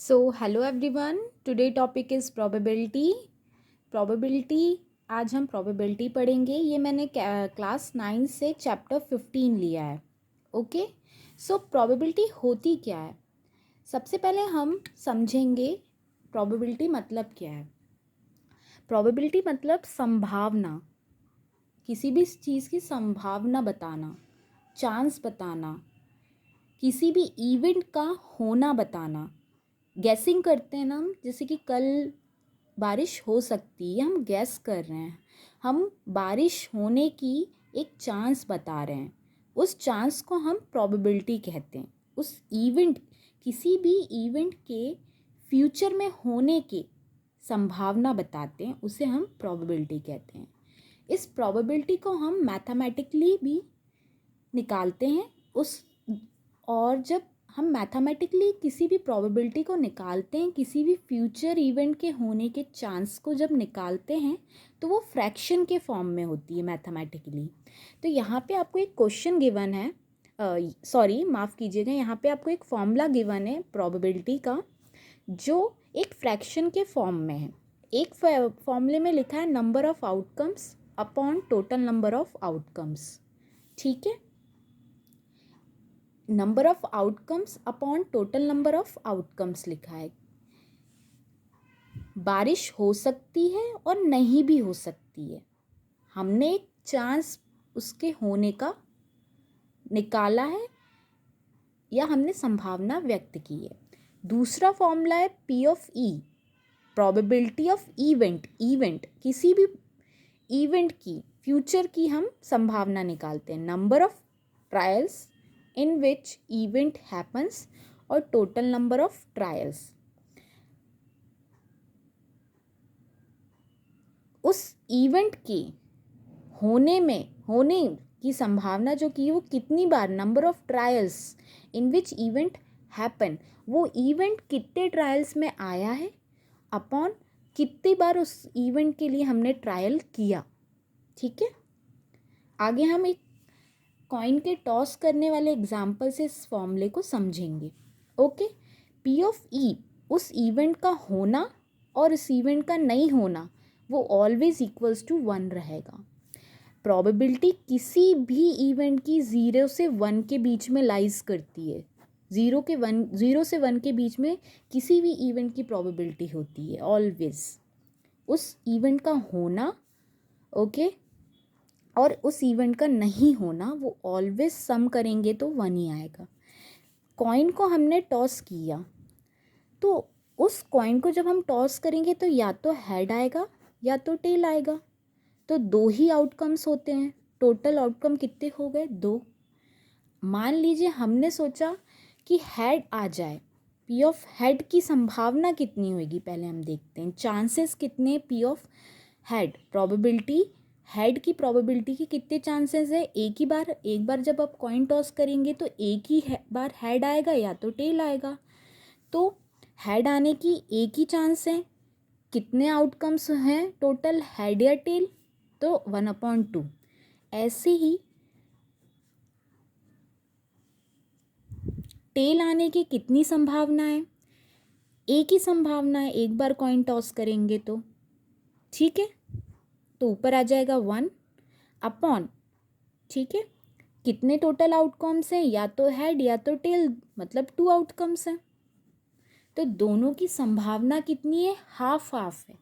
So, hello everyone. Today topic is probability. Probability आज हम probability पढ़ेंगे. ये मैंने क्लास 9 से चैप्टर 15 लिया है. ओके. सो probability होती क्या है? सबसे पहले हम समझेंगे probability मतलब क्या है. probability मतलब संभावना, किसी भी चीज़ की संभावना बताना, चांस बताना, किसी भी इवेंट का होना बताना. गैसिंग करते हैं ना हम, जैसे कि कल बारिश हो सकती है, हम गैस कर रहे हैं, हम बारिश होने की एक चांस बता रहे हैं. उस चांस को हम प्रोबेबिलिटी कहते हैं. उस इवेंट, किसी भी इवेंट के फ्यूचर में होने की संभावना बताते हैं, उसे हम प्रोबेबिलिटी कहते हैं. इस प्रोबेबिलिटी को हम मैथमेटिकली भी निकालते हैं. और जब हम मैथमेटिकली किसी भी प्रोबेबिलिटी को निकालते हैं, किसी भी फ्यूचर इवेंट के होने के चांस को जब निकालते हैं, तो वो फ्रैक्शन के फॉर्म में होती है मैथमेटिकली. तो यहाँ पे आपको एक क्वेश्चन गिवन है, माफ़ कीजिएगा, यहाँ पे आपको एक फॉर्मूला गिवन है प्रोबेबिलिटी का, जो एक फ्रैक्शन के फॉर्म में है. एक फॉर्मूले में लिखा है number of outcomes upon total number of outcomes. ठीक है, number of outcomes upon total number of outcomes लिखा है. बारिश हो सकती है और नहीं भी हो सकती है. हमने एक चांस उसके होने का निकाला है या हमने संभावना व्यक्त की है. दूसरा फॉर्मूला है P of E, probability of event किसी भी इवेंट की, फ्यूचर की हम संभावना निकालते हैं. Number of trials in which event happens और total number of trials. उस इवेंट के होने की संभावना जो की वो कितनी बार, number of trials in which event happen, वो इवेंट कितने ट्रायल्स में आया है, अपॉन कितनी बार उस इवेंट के लिए हमने ट्रायल किया. ठीक है, आगे हम एक कॉइन के टॉस करने वाले एग्जाम्पल से इस फॉर्मूले को समझेंगे. ओके, पी ऑफ ई उस इवेंट का होना और इस इवेंट का नहीं होना, वो ऑलवेज इक्वल्स टू 1 रहेगा. प्रोबेबिलिटी किसी भी इवेंट की 0 से 1 के बीच में लाइज करती है. 0 से 1 के बीच में किसी भी इवेंट की प्रोबेबिलिटी होती है ऑलवेज. उस इवेंट का होना, ओके, और उस इवेंट का नहीं होना, वो ऑलवेज सम करेंगे तो 1 ही आएगा. कॉइन को हमने टॉस किया, तो उस कॉइन को जब हम टॉस करेंगे तो या तो हेड आएगा या तो टेल आएगा. तो 2 ही आउटकम्स होते हैं. टोटल आउटकम कितने हो गए, 2. मान लीजिए हमने सोचा कि हेड आ जाए. पी ऑफ हेड की संभावना कितनी होगी, पहले हम देखते हैं. चांसेस कितने P of head, probability head की प्रोबेबिलिटी के कितने चांसेस है. एक बार जब आप कॉइन टॉस करेंगे तो एक ही बार हेड आएगा या तो टेल आएगा. तो हेड आने की एक ही चांस है. कितने आउटकम्स हैं टोटल, हेड या टेल, तो 1/2. ऐसे ही टेल आने की कितनी संभावना है, एक ही संभावना है. एक बार कॉइन टॉस करेंगे तो, ठीक है, तो ऊपर आ जाएगा 1 अपॉन, ठीक है, कितने टोटल आउटकम्स हैं, या तो हेड या तो टेल, मतलब 2 आउटकम्स हैं. तो दोनों की संभावना कितनी है, हाफ हाफ है.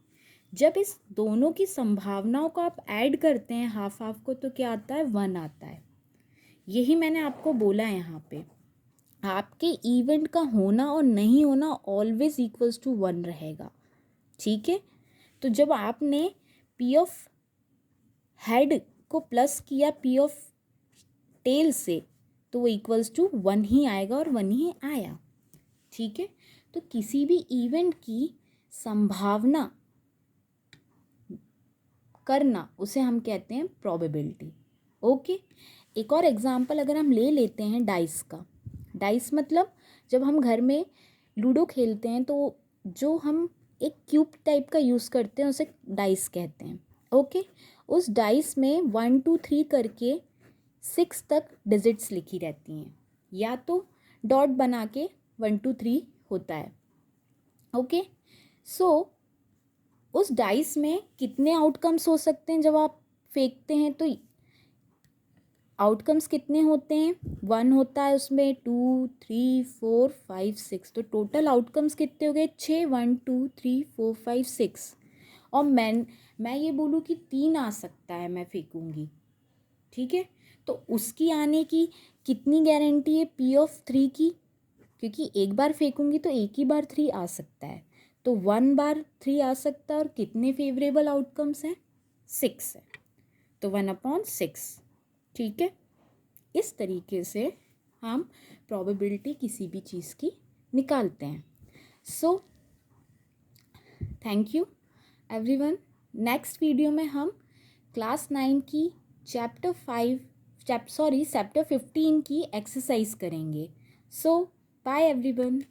जब इस दोनों की संभावनाओं को आप ऐड करते हैं हाफ हाफ को, तो क्या आता है, 1 आता है. यही मैंने आपको बोला है यहाँ पे, आपके इवेंट का होना और नहीं होना ऑलवेज इक्वल्स टू 1 रहेगा. ठीक है, तो जब आपने पी ऑफ हेड को प्लस किया पी ऑफ टेल से, तो वो इक्वल्स टू 1 ही आएगा और 1 ही आया. ठीक है, तो किसी भी इवेंट की संभावना करना, उसे हम कहते हैं प्रोबेबिलिटी. ओके, एक और एग्जांपल अगर हम ले लेते हैं डाइस का. डाइस मतलब जब हम घर में लूडो खेलते हैं तो जो हम एक क्यूब टाइप का यूज़ करते हैं, उसे डाइस कहते हैं. ओके, उस डाइस में 1 2 3 करके 6 तक डिजिट्स लिखी रहती हैं, या तो डॉट बना के 1 2 3 होता है. ओके, सो उस डाइस में कितने आउटकम्स हो सकते हैं जब आप फेंकते हैं? तो आउटकम्स कितने होते हैं? 1 होता है उसमें, 2, 3, 4, 5, 6, तो टोटल आउटकम्स कितने हो गए? 6, 1, 2, 3, 4, 5, 6। और मैं ये बोलूँ कि 3 आ सकता है, मैं फेंकूँगी, ठीक है? तो उसकी आने की कितनी गारंटी है P(3) की? क्योंकि एक बार फेंकूँगी तो एक ही बार 3 आ सकता है, तो 1 बार 3 आ सकता है। और कितने फेवरेबल आउटकम्स हैं? 6 है, तो 1/6, ठीक है? इस तरीके से हम प्रोबेबिलिटी किसी भी चीज़ की निकालते हैं। So thank you everyone. Next video में हम क्लास 9 की चैप्टर 15 की एक्सरसाइज करेंगे। सो बाय एवरीवन।